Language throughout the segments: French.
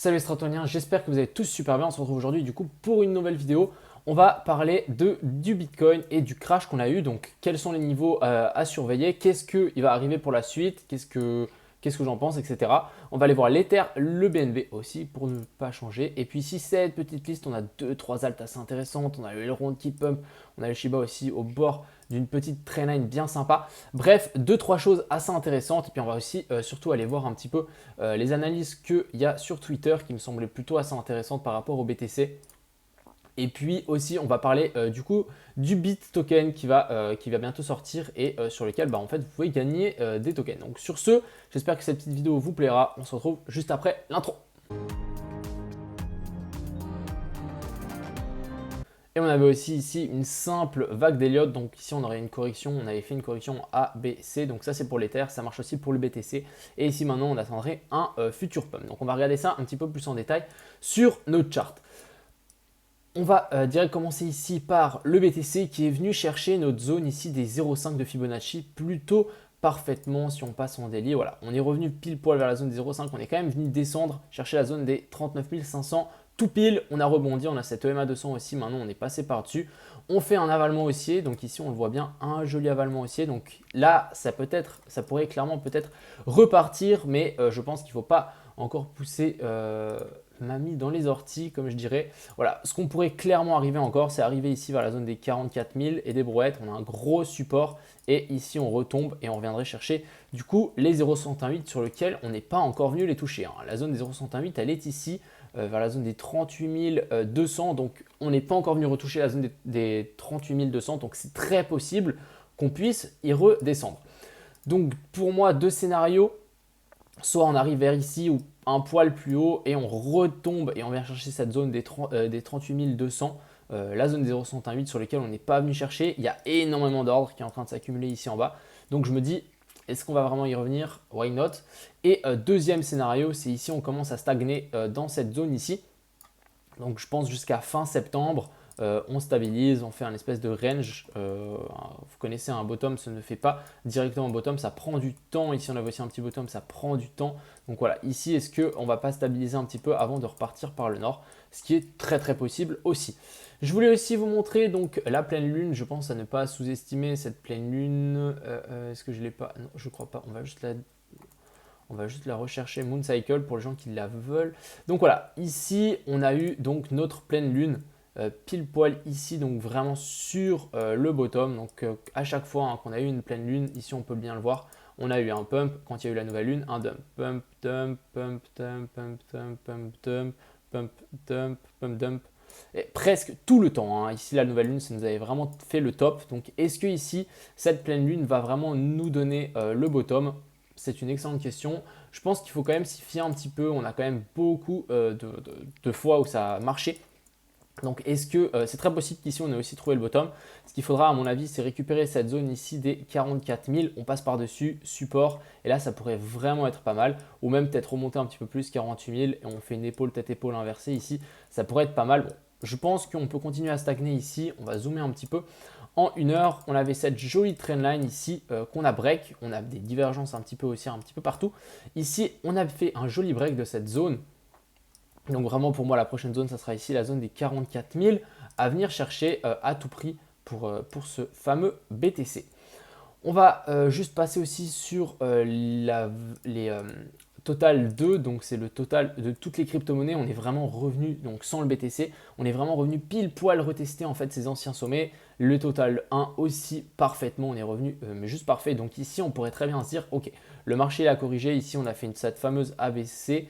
Salut les Stratoniens, j'espère que vous allez tous super bien. On se retrouve aujourd'hui du coup pour une nouvelle vidéo. On va parler du Bitcoin et du crash qu'on a eu. Donc quels sont les niveaux à surveiller, qu'est-ce qui va arriver pour la suite, qu'est-ce que j'en pense, etc. On va aller voir l'Ether, le BNB aussi pour ne pas changer. Et puis ici cette petite liste, on a 2-3 altes assez intéressantes. On a le Elrond qui pump, on a le Shiba aussi au bord d'une petite trendline bien sympa. Bref, 2-3 choses assez intéressantes. Et puis on va aussi surtout aller voir un petit peu les analyses qu'il y a sur Twitter qui me semblaient plutôt assez intéressantes par rapport au BTC. Et puis aussi, on va parler du coup du BIT token qui va bientôt sortir et sur lequel en fait, vous pouvez gagner des tokens. Donc sur ce, j'espère que cette petite vidéo vous plaira. On se retrouve juste après l'intro. Et on avait aussi ici une simple vague d'Elliott. Donc ici, on aurait une correction. On avait fait une correction A, B, C. Donc ça, c'est pour l'Ether. Ça marche aussi pour le BTC. Et ici, maintenant, on attendrait un futur pump. Donc on va regarder ça un petit peu plus en détail sur notre chart. On va direct commencer ici par le BTC qui est venu chercher notre zone ici des 0,5 de Fibonacci plutôt parfaitement si on passe en daily. Voilà, on est revenu pile poil vers la zone des 0,5. On est quand même venu descendre, chercher la zone des 39 500 tout pile. On a rebondi, on a cette EMA 200 aussi. Maintenant, on est passé par-dessus. On fait un avalement haussier. Donc ici, on le voit bien, un joli avalement haussier. Donc là, ça pourrait clairement peut-être repartir, mais je pense qu'il ne faut pas encore pousser mamie dans les orties, comme je dirais. Voilà, ce qu'on pourrait clairement arriver encore, c'est arriver ici vers la zone des 44 000 et des brouettes. On a un gros support et ici on retombe et on reviendrait chercher du coup les 0,68 sur lequel on n'est pas encore venu les toucher. La zone des 0,68, elle est ici vers la zone des 38 200. Donc on n'est pas encore venu retoucher la zone des 38 200. Donc c'est très possible qu'on puisse y redescendre. Donc pour moi, deux scénarios. Soit on arrive vers ici ou un poil plus haut et on retombe et on vient chercher cette zone des 38 200, la zone des 0,68 sur lesquelles on n'est pas venu chercher. Il y a énormément d'ordre qui est en train de s'accumuler ici en bas. Donc je me dis, est-ce qu'on va vraiment y revenir? Why not? Et deuxième scénario, c'est ici on commence à stagner dans cette zone ici. Donc je pense jusqu'à fin septembre. On stabilise, on fait un espèce de range. Vous connaissez un bottom, ça ne fait pas directement un bottom, ça prend du temps. Ici, on avait aussi un petit bottom, ça prend du temps. Donc voilà, ici, est-ce qu'on ne va pas stabiliser un petit peu avant de repartir par le nord? Ce qui est très très possible aussi. Je voulais aussi vous montrer donc la pleine lune. Je pense à ne pas sous-estimer cette pleine lune. Est-ce que je ne l'ai pas? Non, je ne crois pas. On va juste la rechercher, Moon Cycle, pour les gens qui la veulent. Donc voilà, ici, on a eu donc notre pleine lune. Pile poil ici, donc vraiment sur le bottom. Donc à chaque fois qu'on a eu une pleine lune, ici on peut bien le voir, on a eu un pump quand il y a eu la nouvelle lune, un dump, pump, dump, pump, dump, pump, dump, pump, dump, pump, dump, pump, dump. Et presque tout le temps. Ici, la nouvelle lune, ça nous avait vraiment fait le top. Donc, est-ce que ici, cette pleine lune va vraiment nous donner le bottom? C'est une excellente question. Je pense qu'il faut quand même s'y fier un petit peu. On a quand même beaucoup de fois où ça a marché. Donc est-ce que c'est très possible qu'ici on ait aussi trouvé le bottom. Ce qu'il faudra à mon avis, c'est récupérer cette zone ici des 44 000. On passe par-dessus, support, et là ça pourrait vraiment être pas mal. Ou même peut-être remonter un petit peu plus, 48 000, et on fait une épaule, tête-épaule inversée ici. Ça pourrait être pas mal. Bon, je pense qu'on peut continuer à stagner ici. On va zoomer un petit peu. En une heure, on avait cette jolie trendline ici qu'on a break. On a des divergences un petit peu haussières un petit peu partout. Ici, on a fait un joli break de cette zone. Donc vraiment pour moi la prochaine zone ça sera ici la zone des 44 000 à venir chercher à tout prix pour ce fameux BTC. On va juste passer aussi sur les total 2, donc c'est le total de toutes les crypto-monnaies. On est vraiment revenu, donc sans le BTC, on est vraiment revenu pile poil retester en fait ces anciens sommets. Le total 1 aussi parfaitement, on est revenu mais juste parfait. Donc ici on pourrait très bien se dire ok, le marché a corrigé, ici on a fait cette fameuse ABC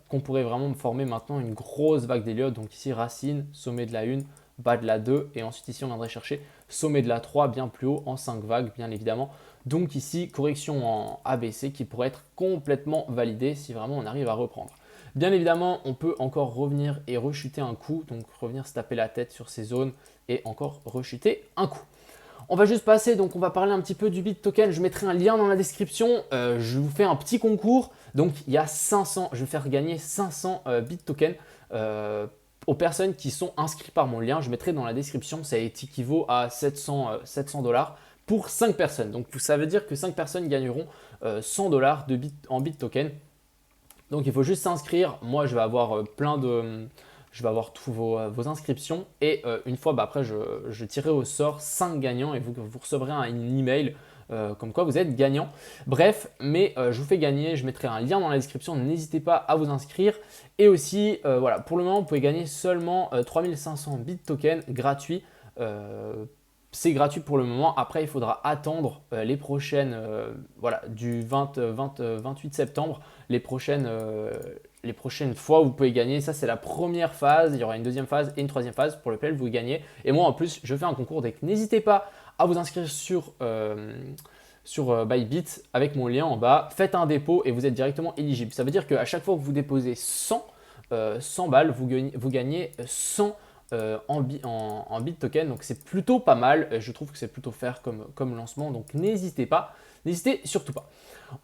qu'on pourrait vraiment former maintenant une grosse vague d'Elliott. Donc ici racine, sommet de la 1, bas de la 2 et ensuite ici on viendrait chercher sommet de la 3 bien plus haut en 5 vagues bien évidemment. Donc ici correction en ABC qui pourrait être complètement validée si vraiment on arrive à reprendre. Bien évidemment on peut encore revenir et rechuter un coup, donc revenir se taper la tête sur ces zones et encore rechuter un coup. On va juste passer, donc on va parler un petit peu du BIT token. Je mettrai un lien dans la description. Je vous fais un petit concours. Donc il y a 500, je vais faire gagner 500 BIT tokens aux personnes qui sont inscrites par mon lien. Je mettrai dans la description, ça équivaut à 700 $. Pour 5 personnes. Donc ça veut dire que 5 personnes gagneront 100 $ en BIT token. Donc il faut juste s'inscrire. Moi, je vais avoir je vais avoir tous vos inscriptions. Et une fois, après, je tirerai au sort 5 gagnants et vous recevrez un email comme quoi vous êtes gagnant. Bref, mais je vous fais gagner. Je mettrai un lien dans la description. N'hésitez pas à vous inscrire. Et aussi, voilà, pour le moment, vous pouvez gagner seulement 3500 bit tokens gratuits. C'est gratuit pour le moment. Après, il faudra attendre les prochaines, voilà, du 28 septembre, les prochaines fois où vous pouvez gagner. Ça, c'est la première phase. Il y aura une deuxième phase et une troisième phase pour laquelle vous gagnez. Et moi, en plus, je fais un concours. Donc, n'hésitez pas à vous inscrire sur Bybit avec mon lien en bas. Faites un dépôt et vous êtes directement éligible. Ça veut dire qu'à chaque fois que vous déposez 100 balles, vous gagnez 100 en bit token. Donc c'est plutôt pas mal. Je trouve que c'est plutôt fair comme lancement. Donc n'hésitez pas. N'hésitez surtout pas.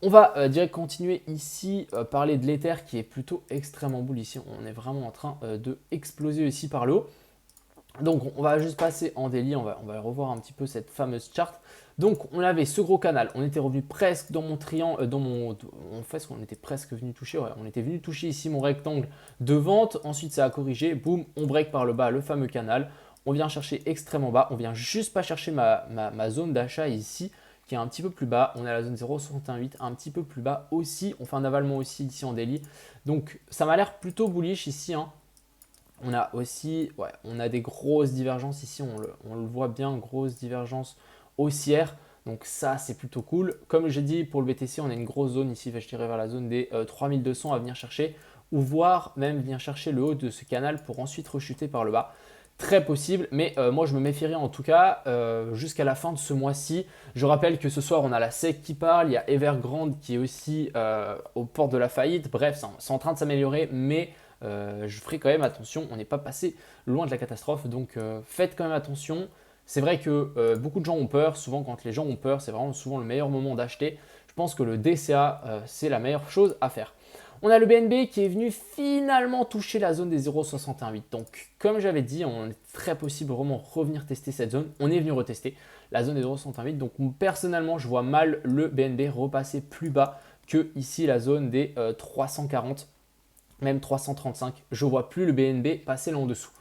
On va direct continuer ici, parler de l'Ether qui est plutôt extrêmement bull ici. On est vraiment en train de exploser aussi par le haut. Donc on va juste passer en daily, on va revoir un petit peu cette fameuse charte. Donc on avait ce gros canal, on était revenu presque dans mon triangle, en fait on était presque venu toucher, ouais, on était venu toucher ici mon rectangle de vente, ensuite ça a corrigé, boum, on break par le bas le fameux canal, on vient chercher extrêmement bas, on vient juste pas chercher ma zone d'achat ici, qui est un petit peu plus bas, on est à la zone 0,61,8, un petit peu plus bas aussi, on fait un avalement aussi ici en daily, donc ça m'a l'air plutôt bullish ici, hein. On a aussi, ouais, on a des grosses divergences ici, on le voit bien, grosses divergences haussières. Donc ça, c'est plutôt cool. Comme j'ai dit, pour le BTC, on a une grosse zone ici, je dirais vers la zone des 3200 à venir chercher, ou voire même venir chercher le haut de ce canal pour ensuite rechuter par le bas. Très possible, mais moi je me méfierais en tout cas jusqu'à la fin de ce mois-ci. Je rappelle que ce soir, on a la SEC qui parle, il y a Evergrande qui est aussi aux portes de la faillite. Bref, c'est en train de s'améliorer, mais je ferai quand même attention, on n'est pas passé loin de la catastrophe, donc faites quand même attention. C'est vrai que beaucoup de gens ont peur, souvent quand les gens ont peur, c'est vraiment souvent le meilleur moment d'acheter. Je pense que le DCA, c'est la meilleure chose à faire. On a le BNB qui est venu finalement toucher la zone des 0,618. Donc comme j'avais dit, on est très possible vraiment revenir tester cette zone. On est venu retester la zone des 0,618. Donc personnellement, je vois mal le BNB repasser plus bas que ici la zone des 340. Même 335, je ne vois plus le BNB passer là en dessous.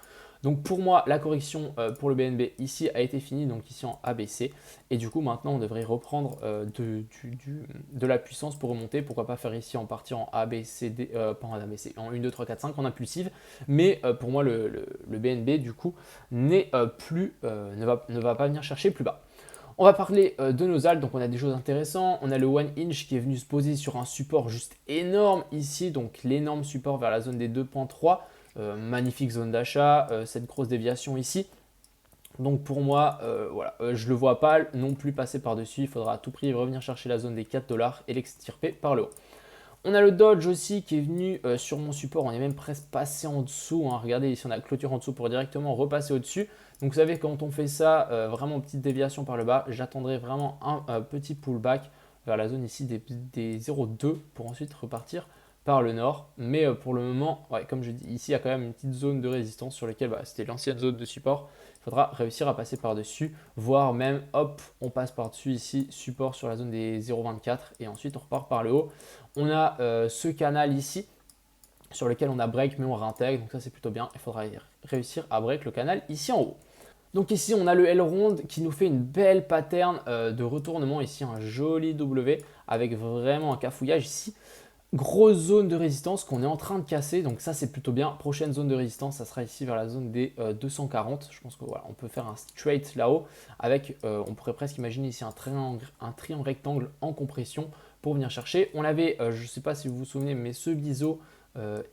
Donc pour moi, la correction pour le BNB ici a été finie, donc ici en ABC. Et du coup, maintenant, on devrait reprendre de la puissance pour remonter. Pourquoi pas faire ici en partie en ABCD, pas en ABC, en 1, 2, 3, 4, 5 en impulsive. Mais pour moi, le BNB, du coup, ne va pas venir chercher plus bas. On va parler de nos alts, donc on a des choses intéressantes. On a le 1 inch qui est venu se poser sur un support juste énorme ici, donc l'énorme support vers la zone des 2.3. Magnifique zone d'achat, cette grosse déviation ici. Donc pour moi, voilà, je ne le vois pas non plus passer par-dessus. Il faudra à tout prix revenir chercher la zone des 4 $ et l'extirper par le haut. On a le Dodge aussi qui est venu sur mon support, on est même presque passé en dessous, hein. Regardez ici on a la clôture en dessous pour directement repasser au-dessus. Donc vous savez quand on fait ça, vraiment petite déviation par le bas, j'attendrai vraiment un petit pullback vers la zone ici des 0,2 pour ensuite repartir par le nord. Mais pour le moment, ouais, comme je dis, ici il y a quand même une petite zone de résistance sur laquelle c'était l'ancienne zone de support. Il faudra réussir à passer par-dessus, voire même, hop, on passe par-dessus ici, support sur la zone des 0,24 et ensuite on repart par le haut. On a ce canal ici sur lequel on a break mais on réintègre, donc ça c'est plutôt bien. Il faudra réussir à break le canal ici en haut. Donc ici on a le L-Ronde qui nous fait une belle pattern de retournement ici, un joli W avec vraiment un cafouillage ici. Grosse zone de résistance qu'on est en train de casser, donc ça c'est plutôt bien. Prochaine zone de résistance, ça sera ici vers la zone des 240. Je pense que voilà, on peut faire un straight là-haut avec, on pourrait presque imaginer ici un triangle rectangle en compression pour venir chercher. On avait, je ne sais pas si vous vous souvenez, mais ce biseau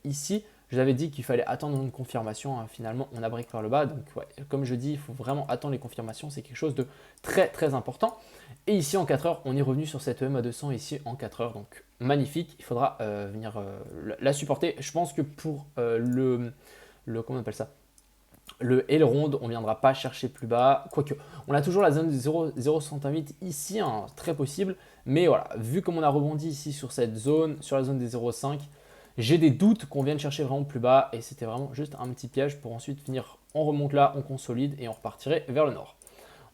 ici, je vous avais dit qu'il fallait attendre une confirmation. Hein. Finalement, on a break par le bas. Donc, ouais, comme je dis, il faut vraiment attendre les confirmations. C'est quelque chose de très, très important. Et ici, en 4 heures, on est revenu sur cette EMA 200 ici en 4 heures. Donc, magnifique. Il faudra venir la supporter. Je pense que pour comment on appelle ça, le L-Ronde, on ne viendra pas chercher plus bas. Quoique, on a toujours la zone de 0,68 ici, hein, très possible. Mais voilà, vu comme on a rebondi ici sur cette zone, sur la zone des 0,5, j'ai des doutes qu'on vienne chercher vraiment plus bas. Et c'était vraiment juste un petit piège pour ensuite venir, on remonte là, on consolide et on repartirait vers le nord.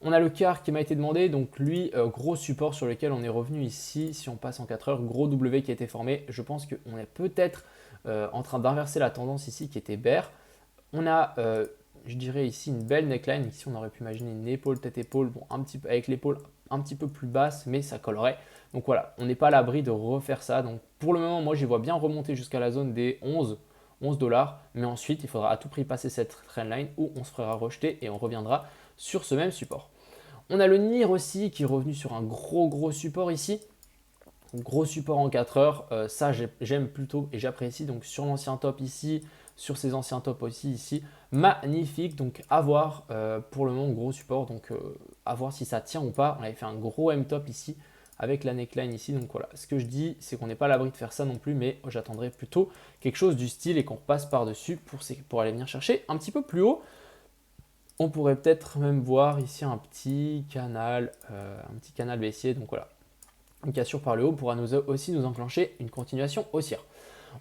On a le CAR qui m'a été demandé, donc lui, gros support sur lequel on est revenu ici. Si on passe en 4 heures, gros W qui a été formé. Je pense qu'on est peut-être en train d'inverser la tendance ici qui était bear. On a, je dirais ici, une belle neckline. Ici, on aurait pu imaginer une épaule, tête-épaule, bon, un petit peu, avec l'épaule un petit peu plus basse, mais ça collerait. Donc voilà, on n'est pas à l'abri de refaire ça. Donc pour le moment, moi, j'y vois bien remonter jusqu'à la zone des 11 $, mais ensuite, il faudra à tout prix passer cette trendline où on se fera rejeter et on reviendra sur ce même support. On a le NIR aussi qui est revenu sur un gros support ici. Gros support en 4 heures, ça j'aime plutôt et j'apprécie. Donc sur l'ancien top ici, sur ces anciens tops aussi ici, magnifique. Donc à voir pour le moment, gros support. Donc à voir si ça tient ou pas. On avait fait un gros M-top ici avec la neckline ici. Donc voilà, ce que je dis, c'est qu'on n'est pas à l'abri de faire ça non plus, mais j'attendrai plutôt quelque chose du style et qu'on repasse par-dessus pour aller venir chercher un petit peu plus haut. On pourrait peut-être même voir ici un petit canal baissier. Donc voilà, une cassure par le haut pourra aussi nous enclencher une continuation haussière.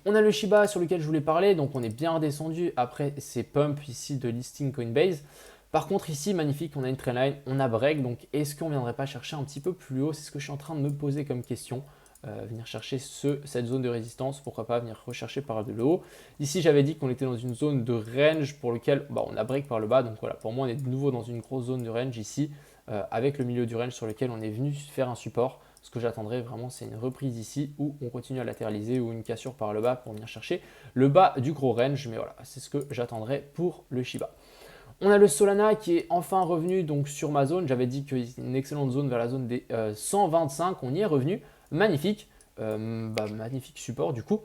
On a le Shiba sur lequel je voulais parler, donc on est bien redescendu après ces pumps ici de listing Coinbase. Par contre ici, magnifique, on a une trendline, on a break, donc est-ce qu'on ne viendrait pas chercher un petit peu plus haut? C'est ce que je suis en train de me poser comme question. Venir chercher cette zone de résistance, pourquoi pas venir rechercher par le haut. Ici, j'avais dit qu'on était dans une zone de range pour lequel on a break par le bas. Donc voilà, pour moi, on est de nouveau dans une grosse zone de range ici, avec le milieu du range sur lequel on est venu faire un support. Ce que j'attendrai vraiment, c'est une reprise ici où on continue à latéraliser ou une cassure par le bas pour venir chercher le bas du gros range. Mais voilà, c'est ce que j'attendrai pour le Shiba. On a le Solana qui est enfin revenu donc sur ma zone. J'avais dit qu'il y a une excellente zone vers la zone des 125. On y est revenu. Magnifique. Magnifique support du coup.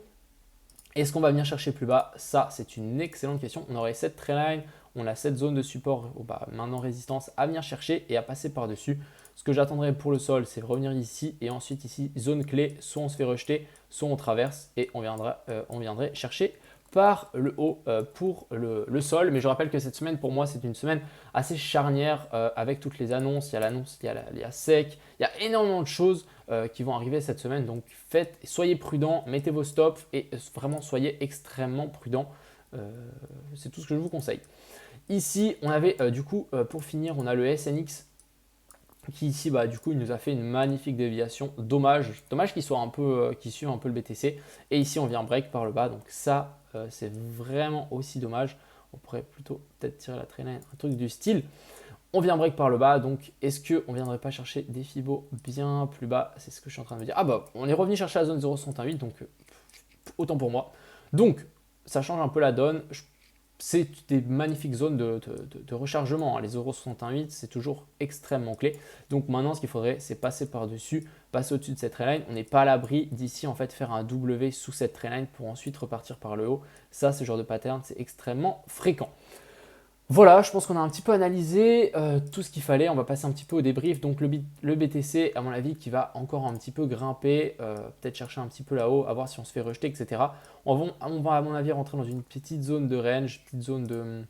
Est-ce qu'on va venir chercher plus bas? Ça, c'est une excellente question. On aurait cette trendline, on a cette zone de support, maintenant résistance à venir chercher et à passer par-dessus. Ce que j'attendrai pour le sol, c'est revenir ici et ensuite ici, zone clé, soit on se fait rejeter, soit on traverse et on viendrait chercher par le haut pour le sol. Mais je rappelle que cette semaine, pour moi, c'est une semaine assez charnière avec toutes les annonces. Il y a l'annonce, il y a SEC, il y a énormément de choses qui vont arriver cette semaine. Donc, soyez prudents, mettez vos stops et vraiment soyez extrêmement prudents. C'est tout ce que je vous conseille. Ici, on avait du coup, pour finir, on a le SNX qui ici, du coup, il nous a fait une magnifique déviation. Dommage qu'il soit qu'il suive un peu le BTC. Et ici, on vient break par le bas. Donc ça, c'est vraiment aussi dommage. On pourrait plutôt peut-être tirer la traînée, un truc du style. On vient break par le bas. Donc, est-ce qu'on ne viendrait pas chercher des Fibos bien plus bas? C'est ce que je suis en train de me dire. On est revenu chercher la zone 0,68. Donc, autant pour moi. Donc, ça change un peu la donne. C'est des magnifiques zones de rechargement. Les 0,68, c'est toujours extrêmement clé. Donc maintenant, ce qu'il faudrait, c'est passer par-dessus, passer au-dessus de cette trendline. On n'est pas à l'abri d'ici, en fait, faire un W sous cette trendline pour ensuite repartir par le haut. Ça, ce genre de pattern, c'est extrêmement fréquent. Voilà, je pense qu'on a un petit peu analysé tout ce qu'il fallait. On va passer un petit peu au débrief. Donc le BTC, à mon avis, qui va encore un petit peu grimper, peut-être chercher un petit peu là-haut, à voir si on se fait rejeter, etc. On va, à mon avis, rentrer dans une petite zone de range, petite zone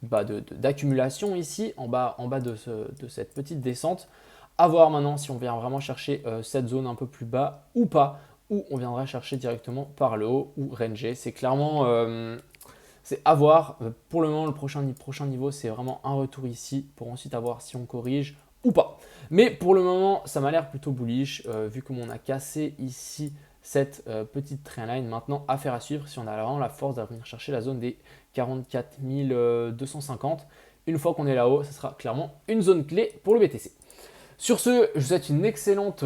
d'accumulation ici, en bas de cette petite descente. À voir maintenant si on vient vraiment chercher cette zone un peu plus bas ou pas, ou on viendra chercher directement par le haut ou ranger. C'est clairement... c'est à voir. Pour le moment, le prochain niveau, c'est vraiment un retour ici pour ensuite avoir si on corrige ou pas. Mais pour le moment, ça m'a l'air plutôt bullish vu comme on a cassé ici cette petite trendline. Maintenant, affaire à suivre si on a vraiment la force d'aller venir chercher la zone des 44 250. Une fois qu'on est là-haut, ça sera clairement une zone clé pour le BTC. Sur ce, je vous souhaite une excellente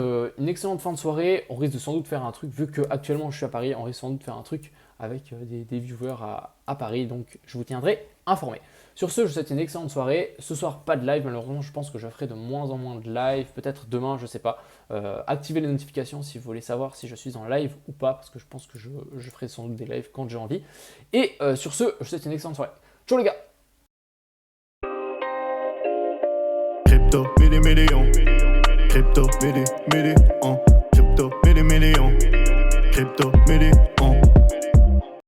fin de soirée. On risque de sans doute faire un truc, vu qu'actuellement je suis à Paris, on risque sans doute de faire un truc avec des viewers à Paris, donc je vous tiendrai informé. Sur ce, je vous souhaite une excellente soirée. Ce soir, pas de live, malheureusement, je pense que je ferai de moins en moins de live, peut-être demain, je ne sais pas. Activez les notifications si vous voulez savoir si je suis en live ou pas, parce que je pense que je ferai sans doute des lives quand j'ai envie. Et sur ce, je vous souhaite une excellente soirée. Ciao les gars! Crypto, million. Crypto, million. Crypto, million.